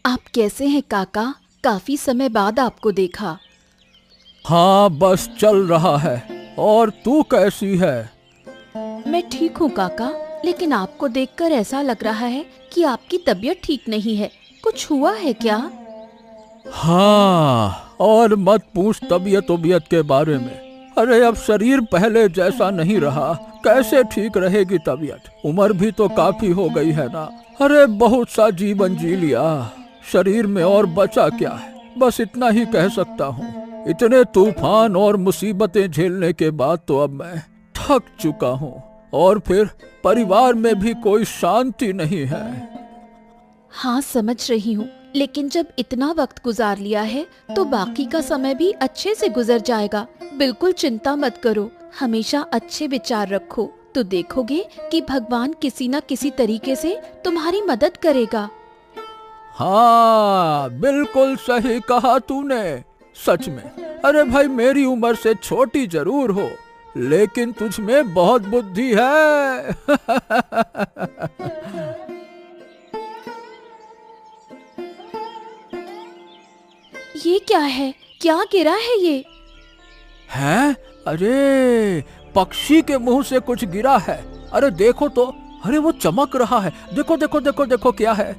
आप कैसे हैं काका? काफी समय बाद आपको देखा। हाँ, बस चल रहा है। और तू कैसी है? मैं ठीक हूँ काका, लेकिन आपको देखकर ऐसा लग रहा है कि आपकी तबीयत ठीक नहीं है। कुछ हुआ है क्या? हाँ, और मत पूछ तबीयत के बारे में। अरे अब शरीर पहले जैसा नहीं रहा, कैसे ठीक रहेगी तबीयत? उम्र भी तो काफी हो गई है ना। अरे बहुत सा जीवन जी लिया, शरीर में और बचा क्या है? बस इतना ही कह सकता हूँ। इतने तूफान और मुसीबतें झेलने के बाद तो अब मैं थक चुका हूँ, और फिर परिवार में भी कोई शांति नहीं है। हाँ, समझ रही हूँ, लेकिन जब इतना वक्त गुजार लिया है तो बाकी का समय भी अच्छे से गुजर जाएगा। बिल्कुल चिंता मत करो, हमेशा अच्छे विचार रखो, तो देखोगे कि भगवान किसी न किसी तरीके से तुम्हारी मदद करेगा। हाँ, बिल्कुल सही कहा तूने। सच में, अरे भाई, मेरी उम्र से छोटी जरूर हो, लेकिन तुझ में बहुत बुद्धि है। ये क्या है? क्या गिरा है ये? हैं? अरे पक्षी के मुंह से कुछ गिरा है। अरे देखो तो, अरे वो चमक रहा है। देखो देखो देखो देखो, क्या है?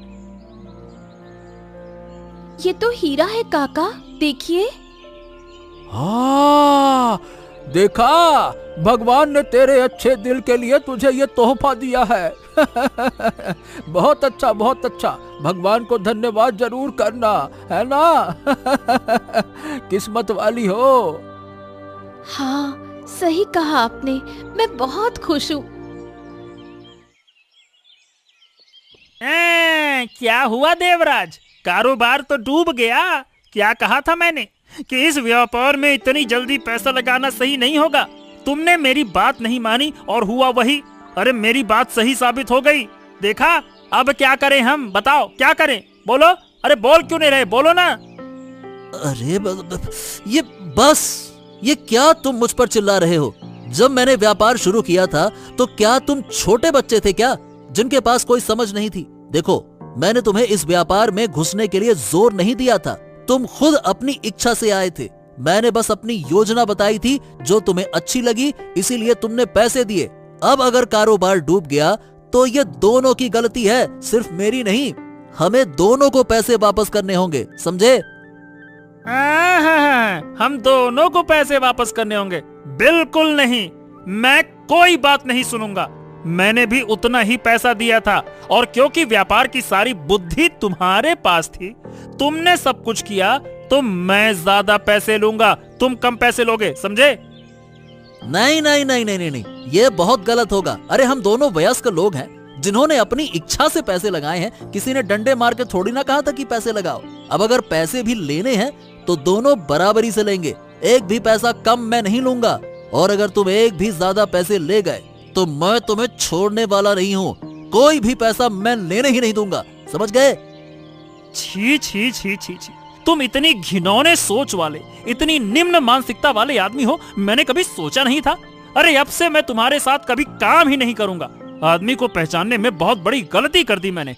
ये तो हीरा है काका, देखिए। हाँ, देखा, भगवान ने तेरे अच्छे दिल के लिए तुझे ये तोहफा दिया है। बहुत अच्छा, बहुत अच्छा। भगवान को धन्यवाद जरूर करना, है ना? किस्मत वाली हो। हाँ, सही कहा आपने, मैं बहुत खुश हूँ। क्या हुआ देवराज? कारोबार तो डूब गया। क्या कहा था मैंने कि इस व्यापार में इतनी जल्दी पैसा लगाना सही नहीं होगा। तुमने मेरी बात नहीं मानी और हुआ वही। अरे मेरी बात सही साबित हो गई। देखा, अब क्या करें हम? बताओ क्या करें? बोलो। अरे बोल क्यों नहीं रहे? बोलो ना। अरे ये बस, ये क्या तुम मुझ पर चिल्ला रहे हो? जब मैंने व्यापार शुरू किया था तो क्या तुम छोटे बच्चे थे क्या, जिनके पास कोई समझ नहीं थी? देखो, मैंने तुम्हें इस व्यापार में घुसने के लिए जोर नहीं दिया था, तुम खुद अपनी इच्छा से आए थे। मैंने बस अपनी योजना बताई थी जो तुम्हें अच्छी लगी, इसीलिए तुमने पैसे दिए। अब अगर कारोबार डूब गया तो ये दोनों की गलती है, सिर्फ मेरी नहीं। हमें दोनों को पैसे वापस करने होंगे, समझे? हम दोनों को पैसे वापस करने होंगे? बिल्कुल नहीं, मैं कोई बात नहीं सुनूंगा। मैंने भी उतना ही पैसा दिया था, और क्योंकि व्यापार की सारी बुद्धि तुम्हारे पास थी, तुमने सब कुछ किया, तो मैं ज्यादा पैसे लूंगा, तुम कम पैसे लोगे, समझे? नहीं नहीं नहीं नहीं नहीं, ये बहुत गलत होगा। अरे हम दोनों वयस्क लोग हैं जिन्होंने अपनी इच्छा से पैसे लगाए हैं। किसी ने डंडे मार के थोड़ी ना कहा था कि पैसे लगाओ। अब अगर पैसे भी लेने हैं तो दोनों बराबरी से लेंगे, एक भी पैसा कम मैं नहीं लूंगा। और अगर तुम एक भी ज्यादा पैसे ले गए तो मैं तुम्हें छोड़ने वाला नहीं हूँ। कोई भी पैसा मैं लेने ही नहीं दूंगा, समझ गए? छी छी छी छी छी, तुम इतनी घिनौने सोच वाले, इतनी निम्न मानसिकता वाले आदमी हो, मैंने कभी सोचा नहीं था। अरे अब से मैं तुम्हारे साथ कभी काम ही नहीं करूंगा। आदमी को पहचानने में बहुत बड़ी गलती कर दी मैंने।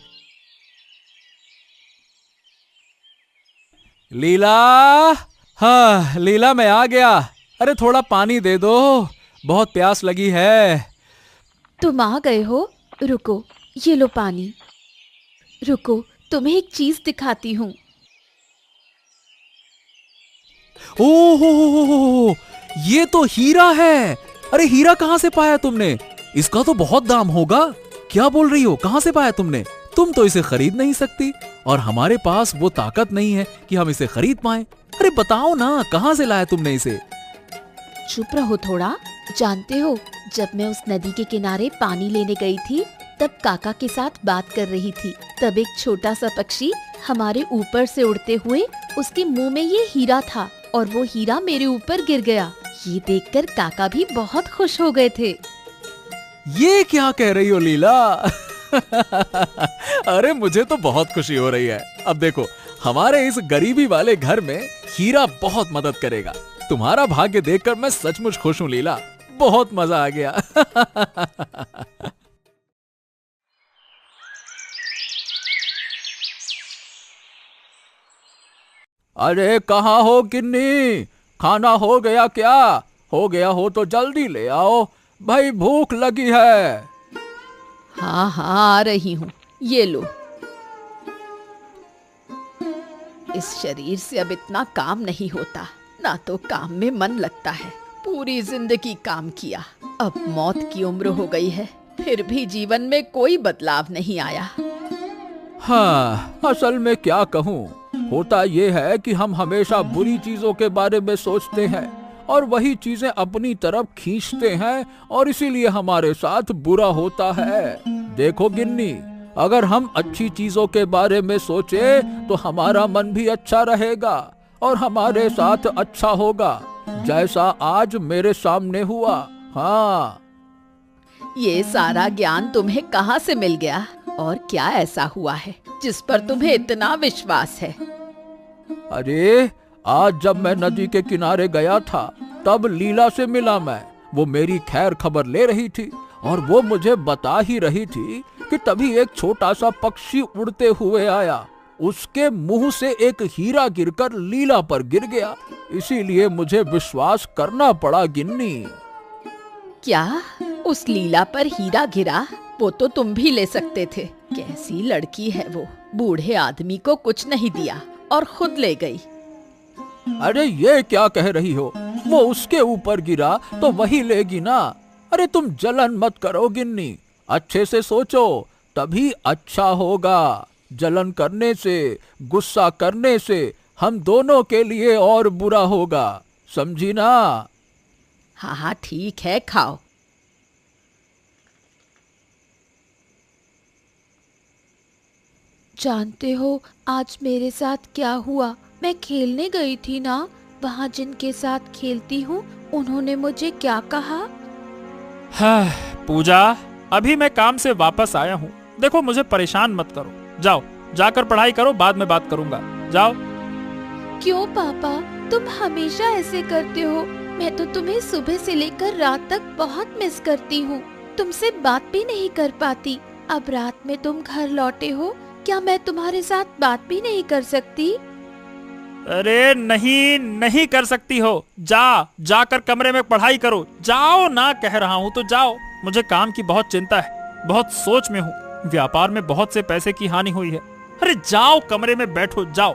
लीला, हाँ लीला, मैं आ गया। अरे थोड़ा पानी दे दो, बहुत प्यास लगी है। तुम आ गए हो? रुको, ये लो पानी। रुको, तुम्हें एक चीज दिखाती हूँ। ओह, ये तो हीरा है। अरे हीरा कहाँ से पाया तुमने? इसका तो बहुत दाम होगा। क्या बोल रही हो? कहाँ से पाया तुमने? तुम तो इसे खरीद नहीं सकती, और हमारे पास वो ताकत नहीं है कि हम इसे खरीद पाएं। अरे बताओ ना, कहाँ से लाया तुमने इसे? चुप रहो थोड़ा। जानते हो, जब मैं उस नदी के किनारे पानी लेने गई थी, तब काका के साथ बात कर रही थी। तब एक छोटा सा पक्षी हमारे ऊपर से उड़ते हुए उसके मुंह में ये हीरा था, और वो हीरा मेरे ऊपर गिर गया। ये देखकर काका भी बहुत खुश हो गए थे। ये क्या कह रही हो लीला? अरे मुझे तो बहुत खुशी हो रही है। अब देखो, हमारे इस गरीबी वाले घर में हीरा बहुत मदद करेगा। तुम्हारा भाग्य देखकर मैं सचमुच खुश हूँ लीला, बहुत मजा आ गया। अरे कहाँ हो गिन्नी? खाना हो गया क्या? हो गया हो तो जल्दी ले आओ भाई, भूख लगी है। हाँ हाँ, आ रही हूँ, ये लो। इस शरीर से अब इतना काम नहीं होता, ना तो काम में मन लगता है। पूरी जिंदगी काम किया, अब मौत की उम्र हो गई है, फिर भी जीवन में कोई बदलाव नहीं आया। हाँ, असल में क्या कहूँ, होता ये है कि हम हमेशा बुरी चीजों के बारे में सोचते हैं और वही चीजें अपनी तरफ खींचते हैं और इसीलिए हमारे साथ बुरा होता है। देखो गिन्नी, अगर हम अच्छी चीजों के बारे में सोचे तो हमारा मन भी अच्छा रहेगा और हमारे साथ अच्छा होगा, जैसा आज मेरे सामने हुआ। हाँ, ये सारा ज्ञान तुम्हें कहाँ से मिल गया और क्या ऐसा हुआ है जिस पर तुम्हें इतना विश्वास है? अरे आज जब मैं नदी के किनारे गया था तब लीला से मिला मैं। वो मेरी खैर खबर ले रही थी और वो मुझे बता ही रही थी कि तभी एक छोटा सा पक्षी उड़ते हुए आया। उसके मुंह से एक हीरा गिरकर लीला पर गिर गया, इसीलिए मुझे विश्वास करना पड़ा गिन्नी। क्या उस लीला पर हीरा गिरा? वो तो तुम भी ले सकते थे। कैसी लड़की है वो, बूढ़े आदमी को कुछ नहीं दिया और खुद ले गई। अरे ये क्या कह रही हो? वो उसके ऊपर गिरा तो वही लेगी ना। अरे तुम जलन मत करो गिन्नी, अच्छे से सोचो तभी अच्छा होगा। जलन करने से, गुस्सा करने से हम दोनों के लिए और बुरा होगा, समझी ना? हाँ हाँ ठीक है, खाओ। जानते हो आज मेरे साथ क्या हुआ? मैं खेलने गई थी ना, वहाँ जिनके साथ खेलती हूँ उन्होंने मुझे क्या कहा? हाँ, पूजा, अभी मैं काम से वापस आया हूँ। देखो मुझे परेशान मत करो, जाओ जाकर पढ़ाई करो, बाद में बात करूंगा, जाओ। क्यों पापा, तुम हमेशा ऐसे करते हो? मैं तो तुम्हें सुबह से लेकर रात तक बहुत मिस करती हूँ, तुमसे बात भी नहीं कर पाती। अब रात में तुम घर लौटे हो, क्या मैं तुम्हारे साथ बात भी नहीं कर सकती? अरे नहीं, नहीं कर सकती हो। जाकर कमरे में पढ़ाई करो, जाओ ना, कह रहा हूँ तो जाओ। मुझे काम की बहुत चिंता है, बहुत सोच में हूँ। व्यापार में बहुत से पैसे की हानि हुई है। अरे जाओ कमरे में बैठो, जाओ।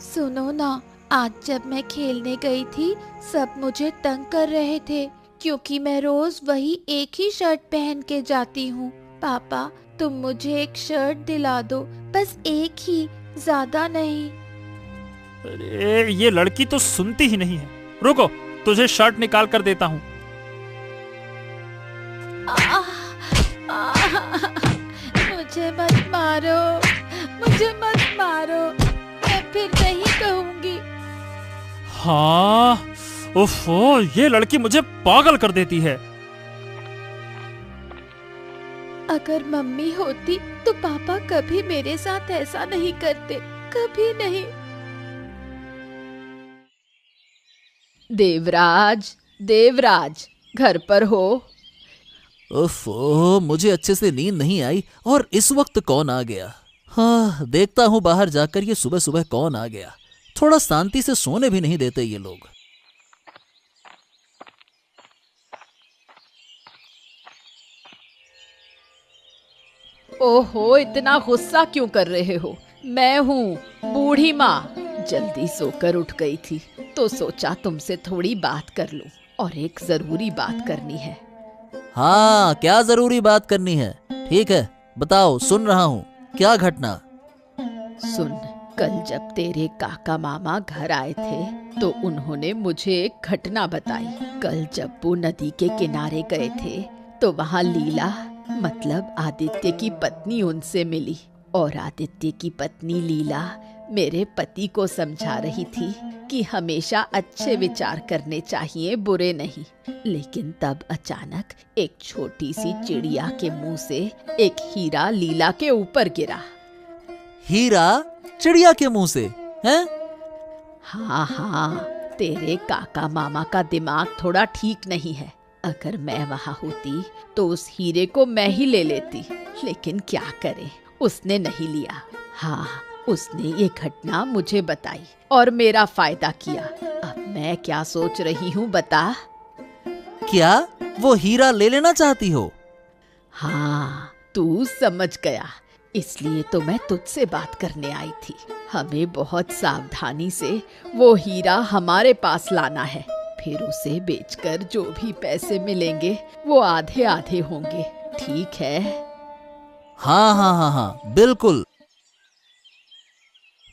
सुनो ना, आज जब मैं खेलने गई थी सब मुझे तंग कर रहे थे क्योंकि मैं रोज वही एक ही शर्ट पहन के जाती हूँ। पापा तुम मुझे एक शर्ट दिला दो, बस एक ही, ज्यादा नहीं। अरे ये लड़की तो सुनती ही नहीं है। रुको, तुझे शर्ट निकाल कर देता हूँ। मुझे मत मारो, मुझे मत मारो, मैं फिर नहीं कहूँगी। हाँ, ओफो, ये लड़की मुझे पागल कर देती है। अगर मम्मी होती तो पापा कभी मेरे साथ ऐसा नहीं करते, कभी नहीं। देवराज, देवराज, घर पर हो? ओफो, मुझे अच्छे से नींद नहीं आई और इस वक्त कौन आ गया? हाँ, देखता हूँ बाहर जाकर ये सुबह सुबह कौन आ गया। थोड़ा शांति से सोने भी नहीं देते ये लोग। ओहो, इतना गुस्सा क्यों कर रहे हो? मैं हूँ बूढ़ी माँ, जल्दी सोकर उठ गई थी तो सोचा तुमसे थोड़ी बात कर लूं और एक जरूरी बात करनी है। हाँ, क्या जरूरी बात करनी है? ठीक है, बताओ, सुन रहा हूँ। क्या घटना? सुन, कल जब तेरे काका मामा घर आए थे तो उन्होंने मुझे एक घटना बताई। कल जब वो नदी के किनारे गए थे तो वहाँ लीला, मतलब आदित्य की पत्नी, उनसे मिली और आदित्य की पत्नी लीला मेरे पति को समझा रही थी कि हमेशा अच्छे विचार करने चाहिए, बुरे नहीं। लेकिन तब अचानक एक छोटी सी चिड़िया के मुंह से एक हीरा लीला के ऊपर गिरा। हीरा चिड़िया के मुंह से? हैं? हाँ हाँ, तेरे काका मामा का दिमाग थोड़ा ठीक नहीं है। अगर मैं वहाँ होती तो उस हीरे को मैं ही ले लेती, लेकिन क्या करे, उसने नहीं लिया। हाँ, उसने ये घटना मुझे बताई और मेरा फायदा किया। अब मैं क्या सोच रही हूँ बता। क्या वो हीरा ले लेना चाहती हो? हाँ, तू समझ गया, इसलिए तो मैं तुझसे बात करने आई थी। हमें बहुत सावधानी से वो हीरा हमारे पास लाना है, फिर उसे बेचकर जो भी पैसे मिलेंगे वो आधे आधे होंगे, ठीक है? हाँ हाँ हाँ हाँ, बिल्कुल।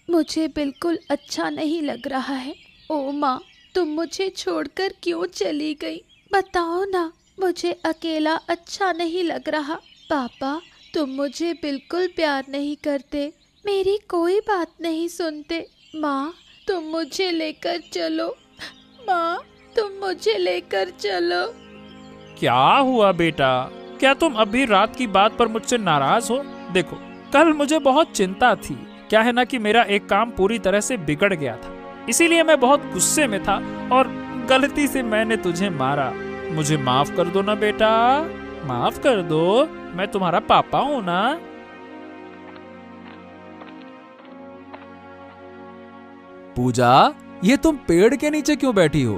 मुझे बिल्कुल अच्छा नहीं लग रहा है। ओ माँ, तुम मुझे छोड़कर क्यों चली गई? बताओ ना, मुझे अकेला अच्छा नहीं लग रहा। पापा, तुम मुझे बिल्कुल प्यार नहीं करते, मेरी कोई बात नहीं सुनते। माँ, तुम मुझे लेकर चलो। माँ, तुम मुझे लेकर चलो। क्या हुआ बेटा? क्या तुम अभी रात की बात पर मुझसे नाराज हो? देखो, कल मुझे बहुत चिंता थी। क्या है ना कि मेरा एक काम पूरी तरह से बिगड़ गया था, इसीलिए मैं बहुत गुस्से में था और गलती से मैंने तुझे मारा। मुझे माफ कर दो ना बेटा, माफ कर दो। मैं तुम्हारा पापा हूँ ना। पूजा, ये तुम पेड़ के नीचे क्यों बैठी हो?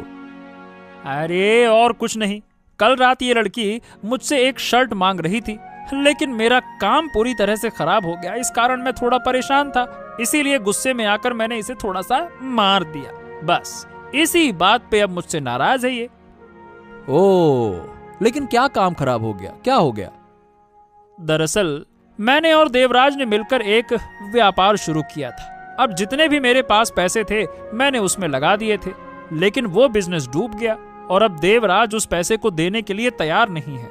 अरे और कुछ नहीं, कल रात ये लड़की मुझसे एक शर्ट मांग रही थी, लेकिन मेरा काम पूरी तरह से खराब हो गया। इस कारण मैं थोड़ा परेशान था, इसीलिए गुस्से में आकर मैंने इसे थोड़ा सा मार दिया। बस इसी बात पे अब मुझसे नाराज है ये। ओह, लेकिन क्या काम खराब हो गया? क्या हो गया? दरअसल मैंने और देवराज ने मिलकर एक व्यापार शुरू किया था। अब जितने भी मेरे पास पैसे थे मैंने उसमें लगा दिए थे, लेकिन वो बिजनेस डूब गया और अब देवराज उस पैसे को देने के लिए तैयार नहीं है।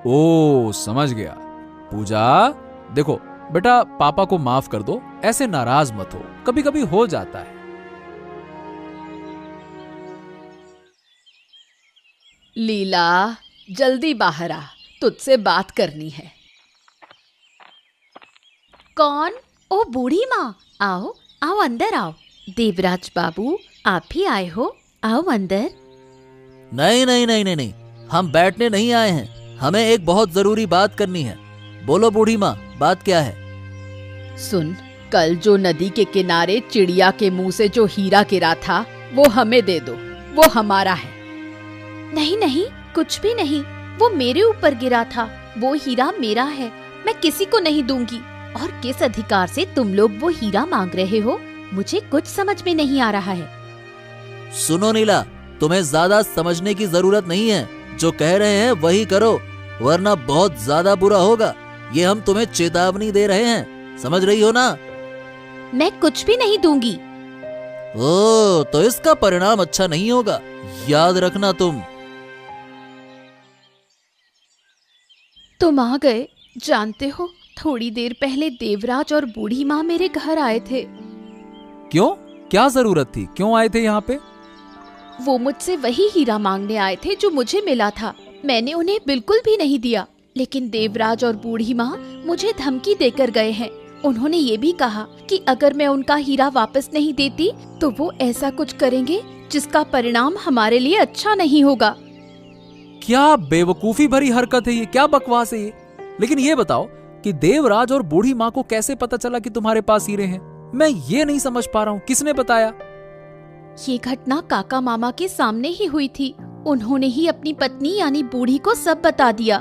ओह, समझ गया। पूजा, देखो बेटा, पापा को माफ कर दो, ऐसे नाराज मत हो, कभी कभी हो जाता है। लीला, जल्दी बाहर आ, तुझसे बात करनी है। कौन? ओ बूढ़ी माँ, आओ आओ अंदर आओ। देवराज बाबू, आप ही आए हो? आओ अंदर। नहीं नहीं नहीं नहीं नहीं, हम बैठने नहीं आए हैं, हमें एक बहुत जरूरी बात करनी है। बोलो बूढ़ी माँ, बात क्या है? सुन, कल जो नदी के किनारे चिड़िया के मुंह से जो हीरा गिरा था वो हमें दे दो, वो हमारा है। नहीं नहीं, कुछ भी नहीं, वो मेरे ऊपर गिरा था, वो हीरा मेरा है, मैं किसी को नहीं दूंगी। और किस अधिकार से तुम लोग वो हीरा मांग रहे हो? मुझे कुछ समझ में नहीं आ रहा है। सुनो नीला, तुम्हें ज्यादा समझने की जरूरत नहीं है, जो कह रहे हैं वही करो, वरना बहुत ज्यादा बुरा होगा। ये हम तुम्हें चेतावनी दे रहे हैं, समझ रही हो ना? मैं कुछ भी नहीं दूंगी। ओ, तो इसका परिणाम अच्छा नहीं होगा, याद रखना तुम। तुम आ गए। जानते हो, थोड़ी देर पहले देवराज और बूढ़ी माँ मेरे घर आए थे। क्यों? क्या जरूरत थी? क्यों आए थे यहाँ पे? वो मुझसे वही हीरा मांगने आए थे जो मुझे मिला था। मैंने उन्हें बिल्कुल भी नहीं दिया, लेकिन देवराज और बूढ़ी माँ मुझे धमकी देकर गए हैं। उन्होंने ये भी कहा कि अगर मैं उनका हीरा वापस नहीं देती तो वो ऐसा कुछ करेंगे जिसका परिणाम हमारे लिए अच्छा नहीं होगा। क्या बेवकूफी भरी हरकत है ये, क्या बकवास है ये। लेकिन ये बताओ कि देवराज और बूढ़ी माँ को कैसे पता चला कि तुम्हारे पास हीरे हैं? मैं ये नहीं समझ पा रहा हूँ, किसने बताया? ये घटना काका मामा के सामने ही हुई थी। उन्होंने ही अपनी पत्नी यानी बूढ़ी को सब बता दिया।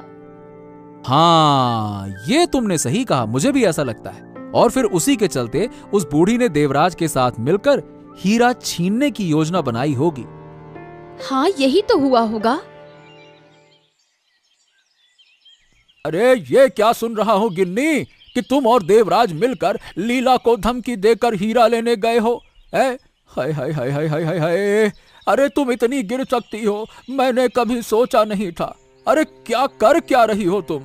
हाँ, ये तुमने सही कहा, मुझे भी ऐसा लगता है। और फिर उसी के चलते उस बूढ़ी ने देवराज के साथ मिलकर हीरा छीनने की योजना बनाई होगी। हाँ, यही तो हुआ होगा। अरे ये क्या सुन रहा हूँ गिन्नी, कि तुम और देवराज मिलकर लीला को धमकी देकर हीरा लेने गए हो? हाय हाय हाय हाय हाय हाय हाय, अरे तुम इतनी गिर सकती हो, मैंने कभी सोचा नहीं था। अरे क्या कर क्या रही हो तुम?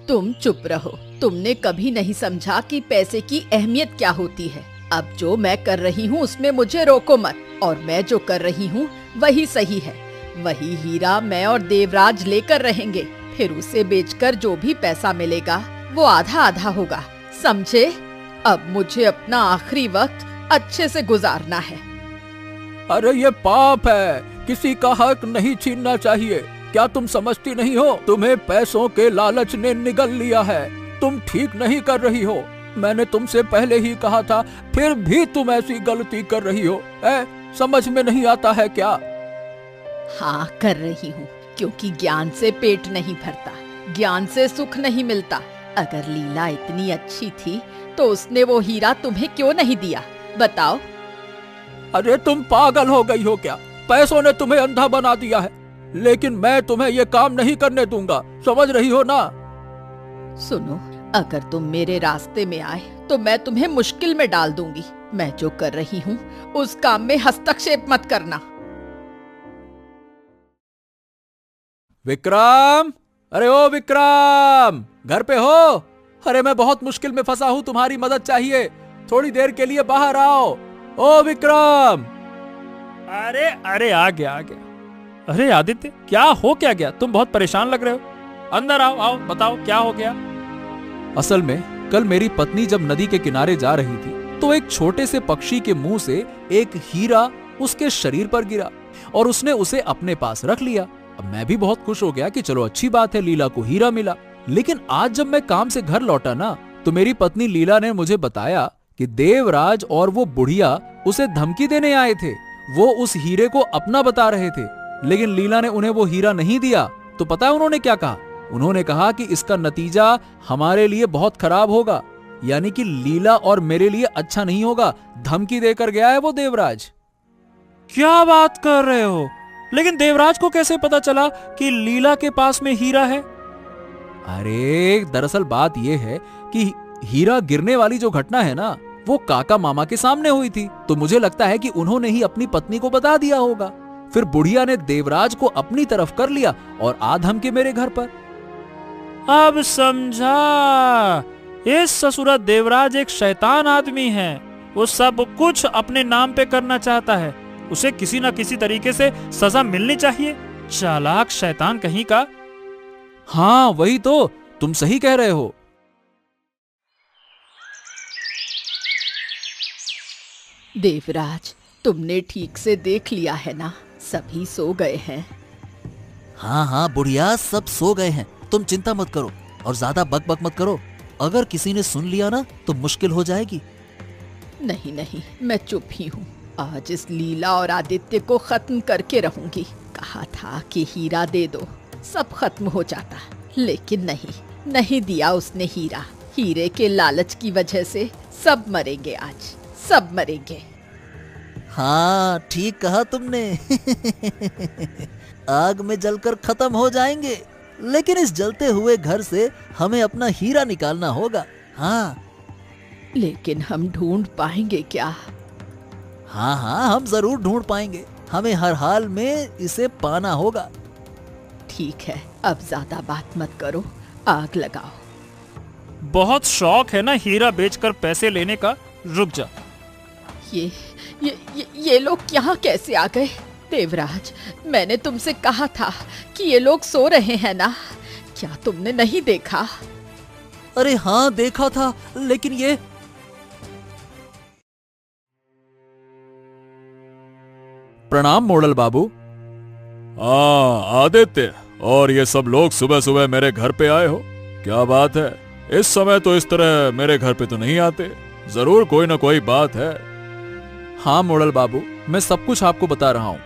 तुम चुप रहो, तुमने कभी नहीं समझा कि पैसे की अहमियत क्या होती है। अब जो मैं कर रही हूँ उसमें मुझे रोको मत, और मैं जो कर रही हूँ वही सही है। वही हीरा मैं और देवराज लेकर रहेंगे, फिर उसे बेचकर जो भी पैसा मिलेगा वो आधा आधा होगा, समझे? अब मुझे अपना आखिरी वक्त अच्छे से गुजारना है। अरे ये पाप है, किसी का हक नहीं छीनना चाहिए। क्या तुम समझती नहीं हो? तुम्हें पैसों के लालच ने निगल लिया है। तुम ठीक नहीं कर रही हो। मैंने तुमसे पहले ही कहा था, फिर भी तुम ऐसी गलती कर रही हो। समझ में नहीं आता है क्या? हाँ, कर रही हूँ, क्योंकि ज्ञान से पेट नहीं भरता, ज्ञान से सुख नहीं मिलता। अगर लीला इतनी अच्छी थी तो उसने वो हीरा तुम्हें क्यों नहीं दिया, बताओ? अरे तुम पागल हो गई हो क्या? पैसों ने तुम्हें अंधा बना दिया है, लेकिन मैं तुम्हें ये काम नहीं करने दूंगा, समझ रही हो ना? सुनो, अगर तुम मेरे रास्ते में आए तो मैं तुम्हें मुश्किल में डाल दूंगी। मैं जो कर रही हूँ उस काम में हस्तक्षेप मत करना। विक्रम, अरे ओ विक्रम, घर पे हो? अरे मैं बहुत मुश्किल में फंसा हूँ, तुम्हारी मदद चाहिए, थोड़ी देर के लिए बाहर आओ। ओ विक्रम! अरे अरे, आ गया आ गया। अरे आदित्य, क्या हो क्या गया? तुम बहुत परेशान लग रहे हो। अंदर आओ आओ, बताओ क्या हो गया। असल में कल मेरी पत्नी जब नदी के किनारे जा रही थी तो एक छोटे से पक्षी के मुंह से एक हीरा उसके शरीर पर गिरा और उसने उसे अपने पास रख लिया। अब मैं भी बहुत खुश हो गया कि चलो अच्छी बात है, लीला को हीरा मिला। लेकिन आज जब मैं काम से घर लौटा ना, तो मेरी पत्नी लीला ने मुझे बताया कि देवराज और वो बुढ़िया उसे धमकी देने आए थे। वो उस हीरे को अपना बता रहे थे, लेकिन लीला ने उन्हें वो हीरा नहीं दिया। तो पता है उन्होंने क्या कहा? उन्होंने कहा कि इसका नतीजा हमारे लिए बहुत खराब होगा, यानी कि लीला और मेरे लिए अच्छा नहीं होगा। धमकी देकर गया है वो देवराज। क्या बात कर रहे हो? लेकिन देवराज को कैसे पता चला कि लीला के पास में हीरा है? अरे दरअसल बात यह है कि हीरा गिरने वाली जो घटना है ना, वो काका मामा के सामने हुई थी। तो मुझे लगता है कि उन्होंने ही अपनी पत्नी को बता दिया होगा। फिर बुढ़िया ने देवराज को अपनी तरफ कर लिया और आ धमके मेरे घर पर। अब समझा, इस ससुरा देवराज एक शैतान आदमी है। वो सब कुछ अपने नाम पे करना चाहता है। उसे किसी ना किसी तरीके से सजा मिलनी चाहिए। चालाक शैतान कहीं का। हाँ वही तो, तुम सही कह रहे हो। देवराज, तुमने ठीक से देख लिया है ना? सभी सो गए हैं। हाँ हाँ बुढ़िया, सब सो गए हैं, तुम चिंता मत करो और ज्यादा बक मत करो। अगर किसी ने सुन लिया ना तो मुश्किल हो जाएगी। नहीं नहीं, मैं चुप ही हूँ। आज इस लीला और आदित्य को खत्म करके रहूंगी। कहा था कि हीरा दे दो, सब खत्म हो जाता, लेकिन नहीं दिया उसने हीरा। हीरे के लालच की वजह से सब मरेंगे, आज सब मरेंगे। हाँ ठीक कहा तुमने। आग में जलकर खत्म हो जाएंगे, लेकिन इस जलते हुए घर से हमें अपना हीरा निकालना होगा। हाँ लेकिन हम ढूंढ पाएंगे क्या? हाँ हाँ, हम जरूर ढूंढ पाएंगे। हमें हर हाल में इसे पाना होगा। ठीक है, अब ज्यादा बात मत करो, आग लगाओ। बहुत शौक है ना हीरा बेचकर पैसे लेने का। रुक जा। ये लोग यहाँ कैसे आ गए? देवराज, मैंने तुमसे कहा था कि ये लोग सो रहे हैं ना, क्या तुमने नहीं देखा? अरे हाँ देखा था, लेकिन ये प्रणाम मोड़ल बाबू। हाँ आदित्य, और ये सब लोग सुबह सुबह मेरे घर पे आए हो, क्या बात है? इस समय तो इस तरह मेरे घर पे तो नहीं आते, जरूर कोई ना कोई बात है। हाँ मोड़ल बाबू, मैं सब कुछ आपको बता रहा हूँ।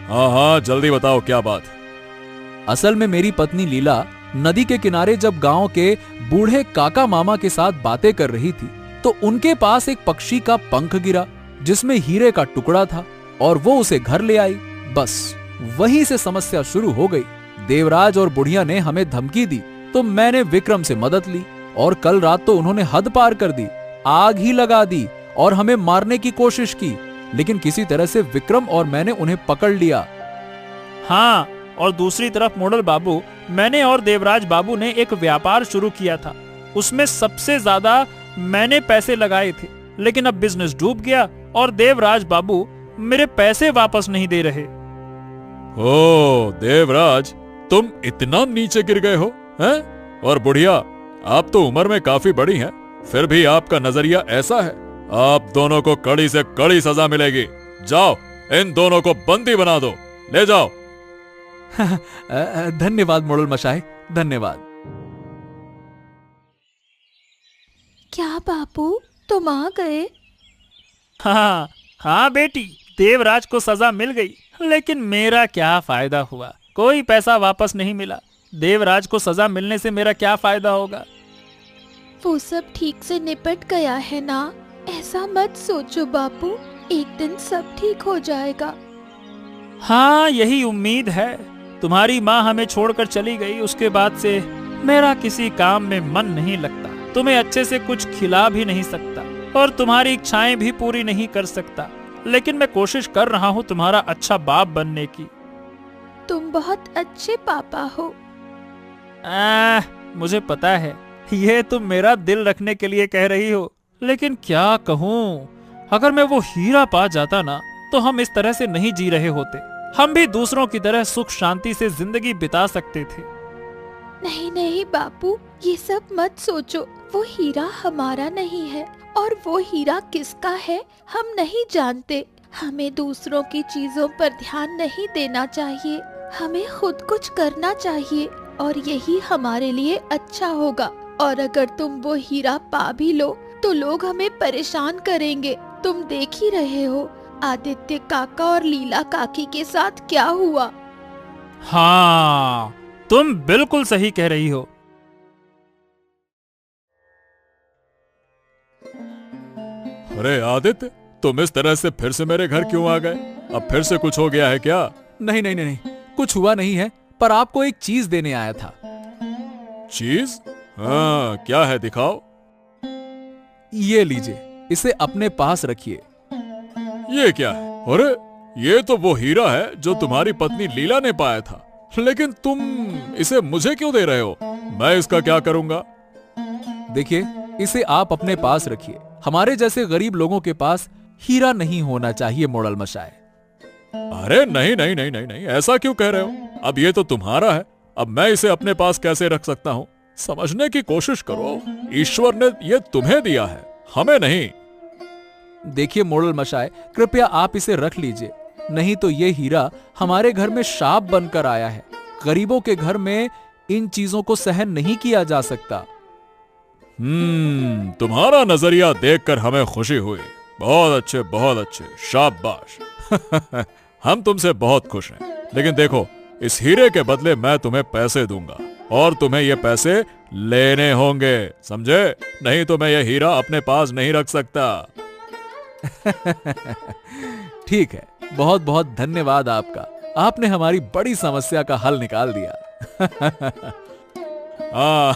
हाँ हाँ जल्दी बताओ क्या बात है। असल में मेरी पत्नी लीला नदी के किनारे जब गांव के बूढ़े काका मामा के साथ बातें कर रही थी, तो उनके पास एक पक्षी का पंख गिरा जिसमें हीरे का टुकड़ा था, और वो उसे घर ले आई। बस वहीं से समस्या शुरू हो गई। देवराज और बुढ़िया ने हमें धमकी दी, तो मैंने विक्रम से मदद ली, और कल रात तो उन्होंने हद पार कर दी, आग ही लगा दी और हमें मारने की कोशिश की। लेकिन किसी तरह से विक्रम और मैंने उन्हें पकड़ लिया। हाँ, और दूसरी तरफ मोड़ल बाबू, मैंने और देवराज बाबू ने एक व्यापार शुरू किया था। उसमें सबसे ज्यादा मैंने पैसे लगाए थे, लेकिन अब बिजनेस डूब गया और देवराज बाबू मेरे पैसे वापस नहीं दे रहे। ओ देवराज, तुम इतना नीचे गिर गए हो हैं? और बुढ़िया, आप तो उम्र में काफी बड़ी हैं, फिर भी आपका नजरिया ऐसा है। आप दोनों को कड़ी से कड़ी सजा मिलेगी। जाओ, इन दोनों को बंदी बना दो, ले जाओ। धन्यवाद मोड़ल मशाई, धन्यवाद। क्या बापू, तुम आ गए? हाँ हाँ बेटी, देवराज को सजा मिल गई, लेकिन मेरा क्या फायदा हुआ? कोई पैसा वापस नहीं मिला। देवराज को सजा मिलने से मेरा क्या फायदा होगा? वो सब ठीक से निपट गया है ना, ऐसा मत सोचो बापू, एक दिन सब ठीक हो जाएगा। हाँ, यही उम्मीद है। तुम्हारी माँ हमें छोड़कर चली गई, उसके बाद से मेरा किसी काम में मन नहीं लगता। तुम्हें अच्छे से कुछ खिला भी नहीं सकता और तुम्हारी इच्छाएं भी पूरी नहीं कर सकता, लेकिन मैं कोशिश कर रहा हूँ तुम्हारा अच्छा बाप बनने की। तुम बहुत अच्छे पापा हो। मुझे पता है ये तुम मेरा दिल रखने के लिए कह रही हो, लेकिन क्या कहूँ, अगर मैं वो हीरा पा जाता ना तो हम इस तरह से नहीं जी रहे होते। हम भी दूसरों की तरह सुख शांति से जिंदगी बिता सकते थे। नहीं नहीं बापू, ये सब मत सोचो। वो हीरा हमारा नहीं है और वो हीरा किसका है हम नहीं जानते। हमें दूसरों की चीजों पर ध्यान नहीं देना चाहिए, हमें खुद कुछ करना चाहिए और यही हमारे लिए अच्छा होगा। और अगर तुम वो हीरा पा भी लो तो लोग हमें परेशान करेंगे। तुम देख ही रहे हो आदित्य काका और लीला काकी के साथ क्या हुआ। हाँ, तुम बिल्कुल सही कह रही हो। अरे आदित्य, तुम इस तरह से फिर से मेरे घर क्यों आ गए? अब फिर से कुछ हो गया है क्या? नहीं नहीं नहीं, कुछ हुआ नहीं है, पर आपको एक चीज देने आया था। चीज? हाँ, क्या है, दिखाओ। ये लीजिए, इसे अपने पास रखिए। ये क्या है? अरे ये तो वो हीरा है जो तुम्हारी पत्नी लीला ने पाया था, लेकिन तुम इसे मुझे क्यों दे रहे हो? मैं इसका क्या करूंगा? देखिए, इसे आप अपने पास रखिए। हमारे जैसे गरीब लोगों के पास हीरा नहीं होना चाहिए मोड़ल मशाए। अरे नहीं नहीं नहीं नहीं नहीं, ऐसा क्यों कह रहे हो? अब ये तो तुम्हारा है, अब मैं इसे अपने पास कैसे रख सकता हूँ? समझने की कोशिश करो, ईश्वर ने ये तुम्हें दिया है, हमें नहीं। देखिए मोड़ल मशाए, कृपया आप इसे रख लीजिए, नहीं तो ये हीरा हमारे घर में शाप बनकर आया है। गरीबों के घर में इन चीजों को सहन नहीं किया जा सकता। तुम्हारा नजरिया देखकर हमें खुशी हुई। बहुत अच्छे, शाबाश। हम तुमसे बहुत खुश हैं, लेकिन देखो, इस हीरे के बदले मैं तुम्हें पैसे दूंगा और तुम्हें ये पैसे लेने होंगे, समझे? नहीं तो मैं ये हीरा अपने पास नहीं रख सकता। ठीक है, बहुत बहुत धन्यवाद आपका। आपने हमारी बड़ी समस्या का हल निकाल दिया। हाँ।